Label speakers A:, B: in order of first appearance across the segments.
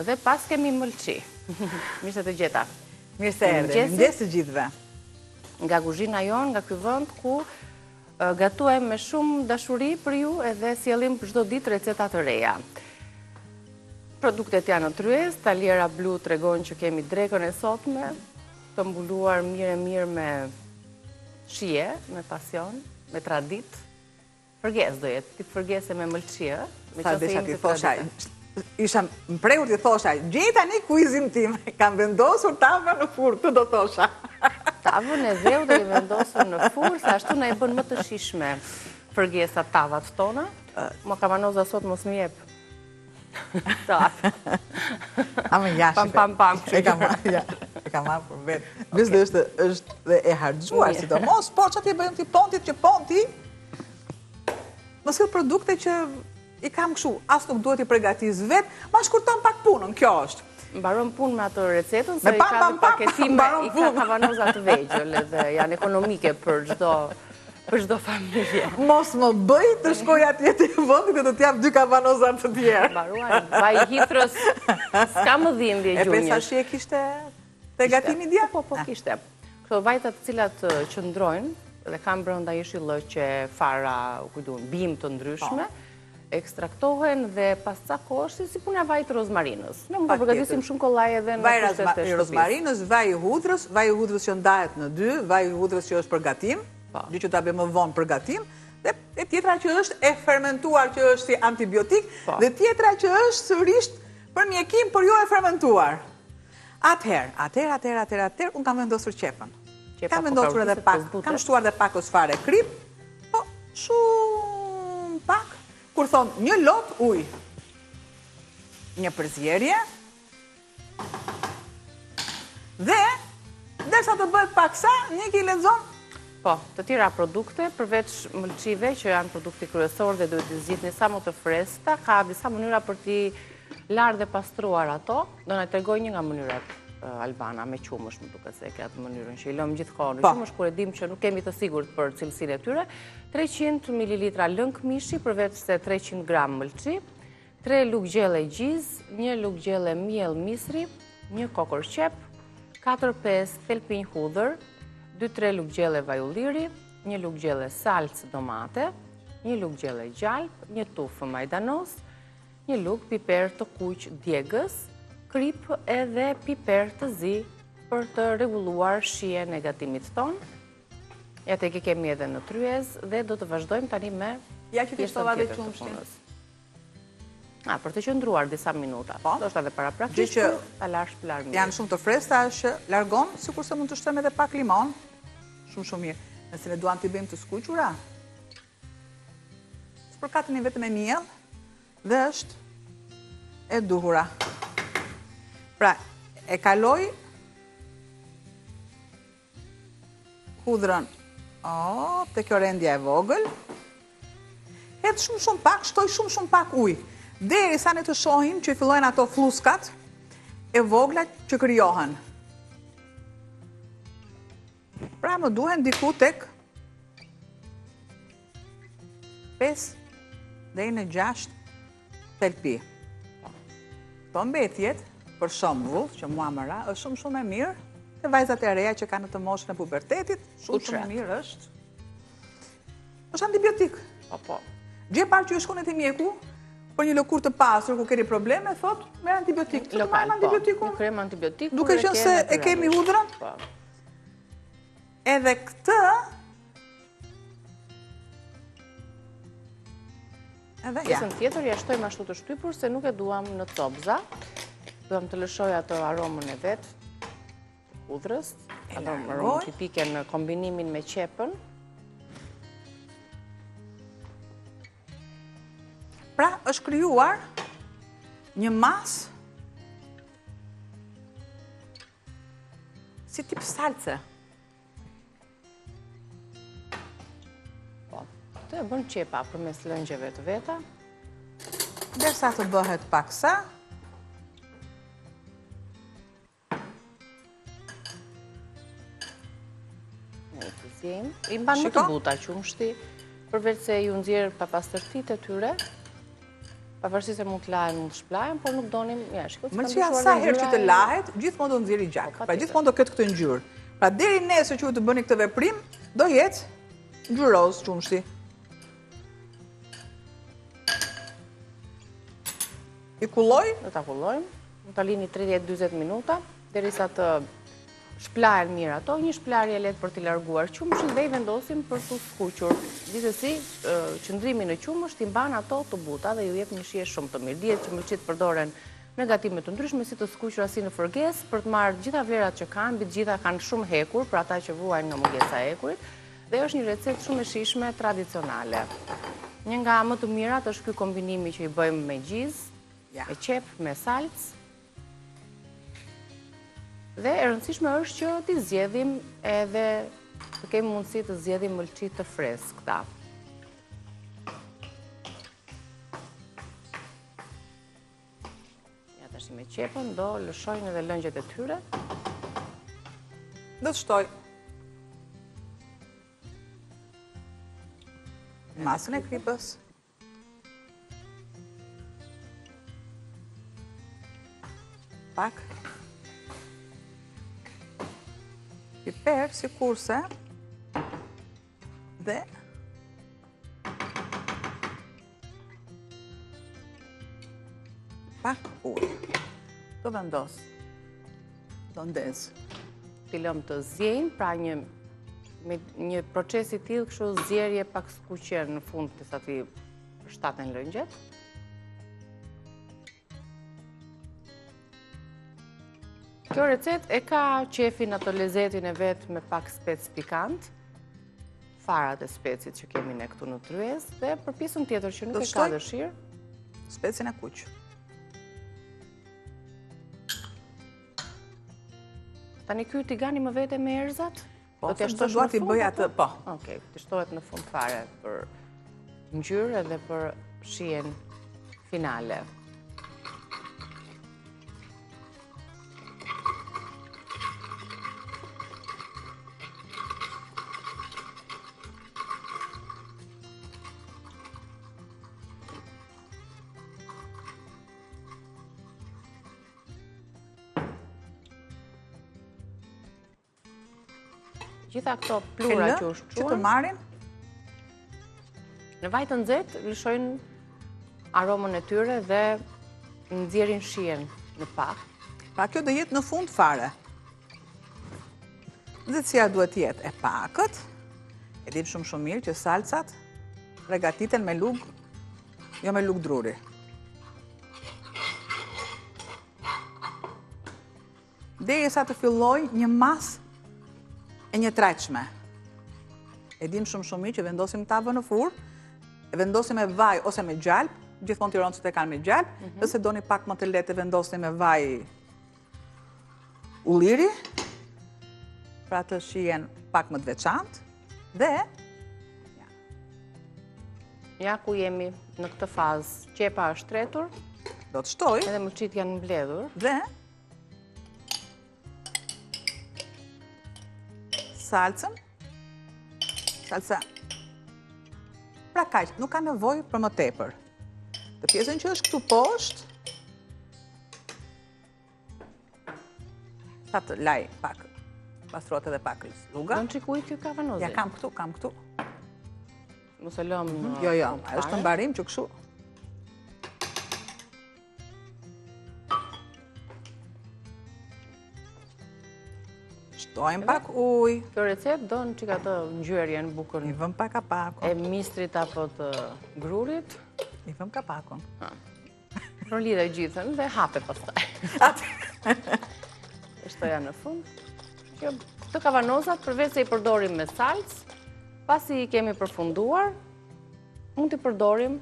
A: Dhe pas kemi mëlçi. Mirë se të gjeta.
B: Mirë se erdhe. Mirëmëngjes të gjithëve.
A: Nga kuzhina jonë, nga ky vend ku gatuem me shumë dashuri për ju edhe sjellim çdo ditë receta të reja. Produktet janë në tryez, taliera blu tregon që kemi drekën e sotme, të mbuluar mirë me shije, me pasion, me tradit. Përges do jetë, ti përgese me mëlçi, ë?
B: Sa desha ti thosha, isha mprehur ti thosha, gjej tani kuizin tim, kam vendosur tavën në furrë, këtë do thosha.
A: Tavën e dheu dhe i vendosur në furrë, se ashtu na i bën më të shishme përgesa tavat tona. Mo kamanoza sot mos më jep.
B: Amë jashtë.
A: Pam.
B: E kam marrë për vetë. Bizë është dhe e harxuar, sidomos, por që ti bëjmë ti ponti, më sill produkte që i kam kështu, as nuk duhet i përgatis vetë, ma shkurton pak punën, kjo është.
A: Mbaron punë me atë recetën, se i ka dhe paketime, i ka kavanoza të vegjël edhe janë ekonomike për çdo familje.
B: Mos më bëj të shkoj atje të vendit dhe të t'jap 2 kavanoza të tjerë.
A: Mbaruar, vaj Hitrës, s'ka më dhimbje gjunjësh.
B: E pesa shi e kishte te gatimi dje?
A: Po, kishte. Këto vajta të cilat qëndrojnë, dhe kam brenda jeshillëqe, fara, bim të ndryshme, ekstraktohen dhe pas ca kohësh si puna vaj të rozmarinës. Ne mund të përgatisim shumë kollaj edhe në kushtet e shtëpisë.
B: Rozmarinës, vaj i hudrës që ndahet në 2, vaj i hudrës që është për gatim, gjë që ta bëjmë më vonë për gatim, dhe tjetra që është e fermentuar që është si antibiotik, dhe tjetra që është sërish për mjekim, por jo e fermentuar. Atëherë, unë kam vendosur qepën. Kam vendosur edhe pak, kam shtuar edhe pak osfare krip, po shumë pak, kur thonë një lot ujë, një përzierje, dhe derisa të bëhet paksa, një ki lexon.
A: Po, të tjera produkte, përveç mëlçive që janë produkti kryesor dhe duhet të zgjidhni sa më të freskëta, ka disa mënyra për t'i larë dhe pastruar ato, do na tregoj një nga mënyrat albana me qumësh, më duket se ke atë mënyrën që i lëm gjithkohë në qumësh, kur e dim që nuk kemi të sigurt për cilësinë e tyre, 300 ml lëng mishi përveç se 300 gram mëlçi, 3 lugë gjelle gjiz, 1 lugë gjelle miell misri, 1 kokër qep, 4-5 thelpinj hudhër, 2-3 lugë gjelle vaj ulliri, 1 lugë gjelle salcë domate, 1 lugë gjelle gjalp, 1 tufë majdanos, 1 lugë piper të kuq djegës, krip edhe piper të zi për të rregulluar shijen e gatimit ton. Ja tek e kemi edhe në tryez dhe do të vazhdojmë tani me
B: ja që ti shtova dhe qumshtin.
A: Për të qëndruar disa minuta. Do është edhe para praktikë, ta larsh për larmir.
B: Janë shumë të freskëta, që largon, sikurse mund të shtrojmë edhe pak limon. Shumë mirë. Nëse ne duam t'i bëjmë të skuqura, spërkateni vetëm me miell dhe është e duhura. Pra, e kaloj hudrën te kjo rendja e vogël, hedh shumë pak, shtoj shumë pak ujë, derisa ne të shohim që fillojnë ato fluskat e vogla që krijohen. Pra, më duhen diku tek 5 deri në 6 thelpi. Po mbetjet, për shembull, që mua më ra, është shumë e mirë, te vajzat e reja që kanë të moshën e pubertetit, shumë e mirë është. Është antibiotik.
A: Po.
B: Gjë parë që ju shkon te mjeku, për një lëkurë të pasur ku keni probleme, thot, merr antibiotik.
A: Lokal, po. Krem antibiotik.
B: Duke qenë se e kemi hudrën.
A: Po.
B: Edhe këtë
A: pjesën tjetër ja shtojmë ashtu të shtypur se nuk e duam në copza. Duam të lëshoj ato aromën e vet, hudrës, ato aromën tipike në kombinimin me qepën.
B: Pra, është krijuar një masë si tip salce.
A: Po, të e bën qepa përmes lëngjeve të veta.
B: Derisa të bëhet paksa,
A: i mban më të buta qumshti, përveç se ju nxjerr papastërtitë e tyre, Pavarësisht se mund të lahen, mund të shplahen, por nuk donim,
B: Mëlçia sa herë që të lahet, gjithmonë do nxjerrë gjak. Pra gjithmonë do ketë këtë ngjyrë. Pra deri nesër që ju të bëni këtë veprim, do jetë ngjyroz qumshti. I kulloj?
A: Do ta kullojmë, do ta lini 30-40 minuta, derisa të shplahen mirë ato, një shplarje lehtë për t'i larguar qumshin dhe i vendosim për t'u skuqur. Gjithsesi, qëndrimi në qumësh t'i mban ato të buta dhe ju jep një shije shumë të mirë. Dihet që mëlçit përdoren në gatime të ndryshme si të skuqura si në fërgesë për të marrë gjitha vlerat që kanë, mbi të gjitha kanë shumë hekur për ata që vuajnë nga mungesa e hekurit dhe është një recetë shumë e shijshme tradicionale. Një nga më të mirat është ky kombinimi që i bëjmë me gjizë, me qep, me salcë. Dhe e rëndësishme është që t'i zgjedhim edhe të kemi mundësi të zgjedhim mëlçi të freskëta. Ja tash me qepën do lëshojnë edhe lëngjet e tyre.
B: Do të shtoj masën e kripës. Pak piper, si kurse, dhe pak ujë. Do vendos, do ndez.
A: T'i lëm të zjejnë, pra me një proces i tillë, kështu zjerje pak skuqje në fund të sa ti përshtaten lëngjet. Kjo recet e ka qefin ato lezetin e vetë me pak spec pikant, farat e specit që kemi ne këtu në tryez, dhe për pjesën tjetër që nuk e ka dëshirë.
B: Specin e kuq.
A: Tani ky tigani më vete me erzat?
B: Po, se më duat i bëj atë, po.
A: Okej, të shtohet në fund fare për ngjyrë edhe për shijen finale. Gjitha këto plura që u shquan,
B: që të marrin
A: në vaj të nxehtë lëshojnë aromën e tyre dhe nxjerrin shijen në pak.
B: Pra kjo do jetë në fund fare. Nxehtësia duhet jetë e pakët. E dim shumë mirë që salcat përgatiten me lug, jo me lug druri. Derisa të filloj një masë e një treqme. E dim shumë mirë që vendosim tavën në furrë, e vendosim me vaj ose me gjalp, gjithmonë tironcët e kanë me gjalp, nëse doni pak më të lehtë vendosim me vaj ulliri, pra të shijen pak më të veçantë, dhe
A: ja ku jemi në këtë fazë, qepa është tretur,
B: do të shtoj,
A: edhe mëlçit janë mbledhur,
B: dhe salcën, salca, pra kaq, nuk ka nevojë për më tepër. Të pjesën që është këtu poshtë, sa të laj pak, pastrot edhe pak luga.
A: Në qikuj kjo ka vanozi?
B: Ja, kam këtu.
A: Mos e lëm në
B: Jo, është të mbarim që kështu. Shtojmë pak ujë.
A: Kjo recet do në qika të ngjyrjen bukën
B: I vëm pak kapakun.
A: e mistrit apo të grurit.
B: I vëm kapakun.
A: Rëllidhe gjithën dhe hape pastaj. E shtoja në fund. Këtë kavanozat, përveç se i përdorim me salcë, pasi i kemi përfunduar, mund t'i përdorim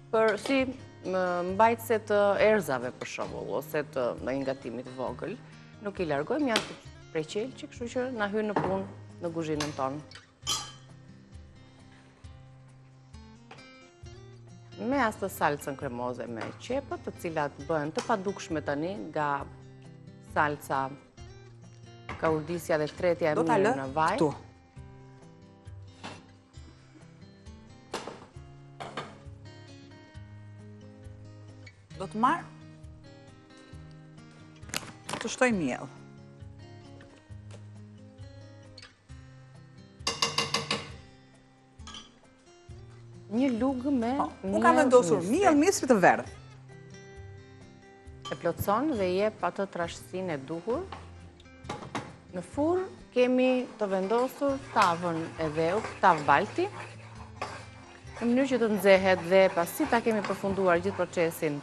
A: për si mbajtëse të erzave për shembull, ose të ndonjë gatimi të vogël. Nuk i largojmë, janë të preqelqi, kështu që na hyn në punë në kuzhinën tonë. Me astë salcën kremoze me qepët, të cilat bëhen të padukshme tani nga salca kaurdisja dhe tretja e mirë në vaj.
B: Do ta lë këtu. të marr, të shtoj miell.
A: Një lugë me
B: Unë kam vendosur miell misri të verdh.
A: E plotëson dhe jep atë trashësinë e duhur. Në furrë kemi të vendosur tavën e dheut, tavë balti, në mënyrë që të nxehet dhe pasi ta kemi përfunduar gjithë procesin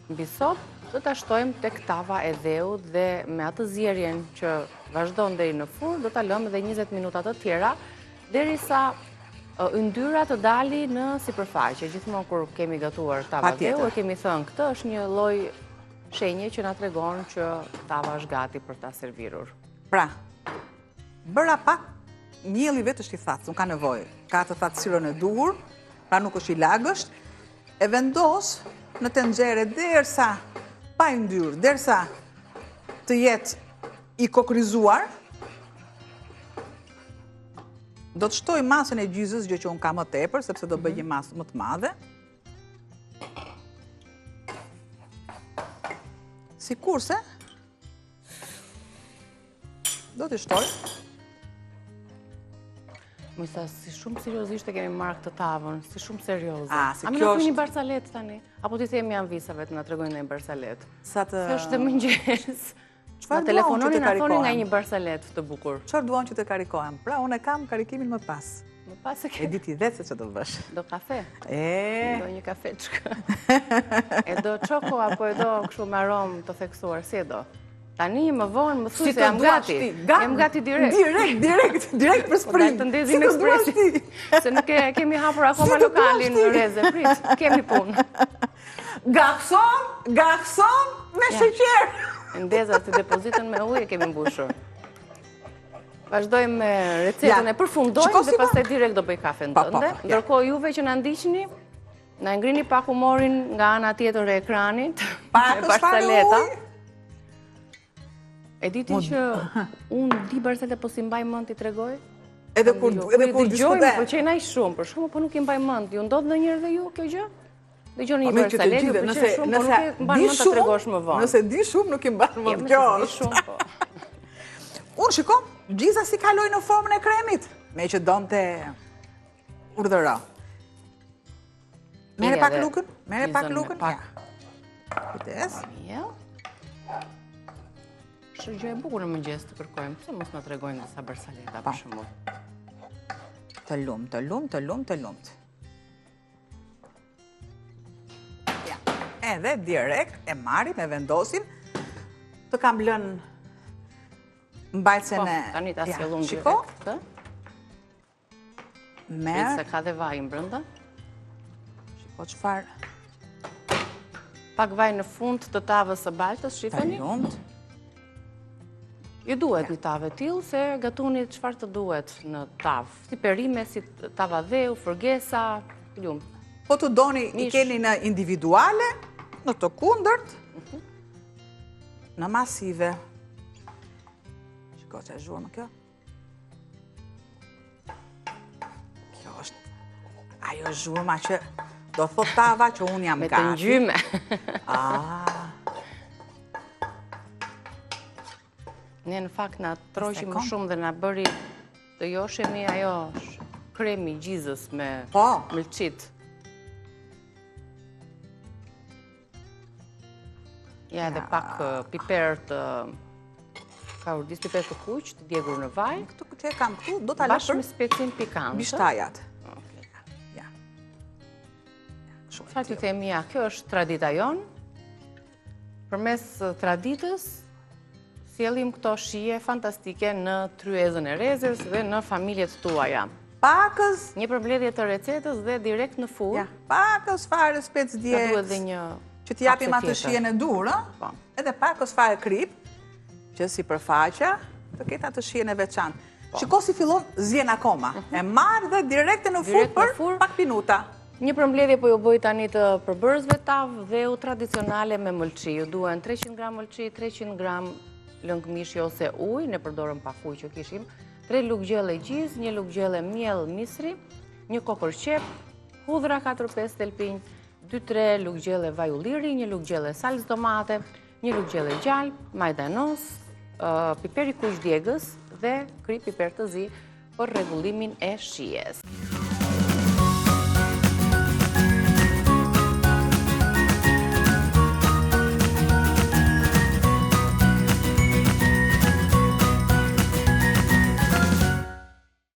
A: mbi sopë, do ta shtojmë tek tava e dheut dhe me atë zjerjen që vazhdon deri në furrë, do ta lëmë edhe 20 minuta të tjera derisa yndyra të dali në sipërfaqe. Gjithmonë kur kemi gatuar tava dheu, kemi thënë këtë është një lloj shenje që na tregon që tava është gati për ta serviruar.
B: Pra, bëra pak, mielli vetë është i thatë, nuk ka nevojë. Ka të thatësirën e duhur, pra nuk është i lagësht, e vendos në tenxhere derisa pa yndyrë, derisa të jetë i kokrizuar. Do të shtoj masën e gjysës, gjë që unë ka më tepër, sepse do bëj një masë më të madhe. Sikurse do t'i shtoj.
A: Mësa, si shumë seriozisht e kemi marrë këtë tavën, si shumë serioze.
B: Si
A: A më
B: kjo
A: në
B: është...
A: një barsalet tani? Apo ti themi janë visave të na tregojnë një barsalet?
B: Sa të...
A: Se është dhe mëngjes. Na
B: Çfarë
A: telefononi na thoni nga një barsalet të bukur.
B: Çfarë duan që të karikohem? Pra, unë e kam karikimin më pas.
A: Më pas e ke.
B: E di ti dhe se që do bësh.
A: Do kafe?
B: Do
A: një kafe çka. E do çoko apo e do kështu me aromë të theksuar, si e do? Tani më vonë më thuaj se jam gati. Jam gati direkt.
B: Direkt për sprim.
A: Të ndezim ekspresin. Se nuk kemi hapur akoma lokalin në Reze, prit, kemi punë.
B: Garson me sheqer.
A: Ndezat të depozitën me ujë kemi mbushur. Vazhdojmë me recetën e përfundojmë dhe pastaj direkt do bëj kafen tënde. Ndërkohë juve që na ndiqni, na ngrini pak humorin nga ana tjetër e ekranit me barsaleta. E diti që unë di barsalet po si mbaj mend t'i tregoj?
B: Edhe kur diskutoj.
A: Po që ai shumë, për shkakun po nuk i mbaj mend. Ju ndodh ndonjëherë dhe ju kjo gjë? Dëgjoni një barsalet, ju pëlqen shumë, po nuk e mban mend ta tregosh më vonë.
B: Nëse di shumë, nuk i mban mend kjo. Unë shikon, gjiza si kaloj në formën e kremit, me që donte urdhëra. Mere pak lukën, mere pak lukën. Kujdes.
A: Është gjë e bukur në mëngjes të kërkojmë, pse mos na tregojnë disa barsaleta për shembull.
B: Të lumt. Edhe direkt e marrim, e vendosim. Të kam lënë mbajtsen e...
A: Tani ta sjellum direkt këtë.
B: Merë.
A: Se ka dhe vaj në brënda.
B: Shiko çfarë.
A: Pak vaj në fund të tavës së baltës, shifeni?
B: Të lumt.
A: Ju duhet një tavë tillë se gatuni çfarë të duhet në tavë. Si perime, si tava dheu, fërgesa, lumt.
B: Po të doni i keni në individuale, në të kundërt, në masive. Shiko që e zhurë më kjo. Kjo është, ajo zhurma që do thot tava që unë jam gati.
A: Me të ngjyme. Ne në fakt na troqi më shumë dhe na bëri të joshemi ajo kremi gjizës me mëlçit. Ja edhe pak piper të kaurdis, piper të kuq, të djegur në vaj.
B: Këtu që e kam këtu, do t'a lëpër
A: bashkë me specin pikante.
B: Bishtajat.
A: Çfarë t'ju themi, ja, kjo është tradita jonë. Përmes traditës, sjellim këto shije fantastike në tryezën e Rezës dhe në familjet tuaja.
B: Pakës...
A: Një përmbledhje të recetës dhe direkt në furrë.
B: Pakës fare spec djetë.
A: Ka duhet dhe një...
B: që t'japim atë shijen e durë, edhe pakës fare krip, që si përfaqa, të ketë atë shijen e veçantë. Shiko si fillon zjen akoma. E marrë dhe direkte në furrë për pak minuta.
A: Një përmbledhje po ju bëj tani të përbërësve tavë dheu tradicionale me mëlçi. Ju duhen 300 gram mëlçi, 300 gram lëng mishi ose ujë, ne përdorëm pak ujë që kishim, 3 lugë gjelle gjizë, 1 lugë gjelle miell misri, 1 kokër qep, hudhra 4-5 telpinj, 2-3 lugë gjelle vaj ulliri, 1 lugë gjelle salcë domate, 1 lugë gjelle gjalp, majdanos, piper i kuq djegës dhe kri piper të zi për rregullimin e shijes.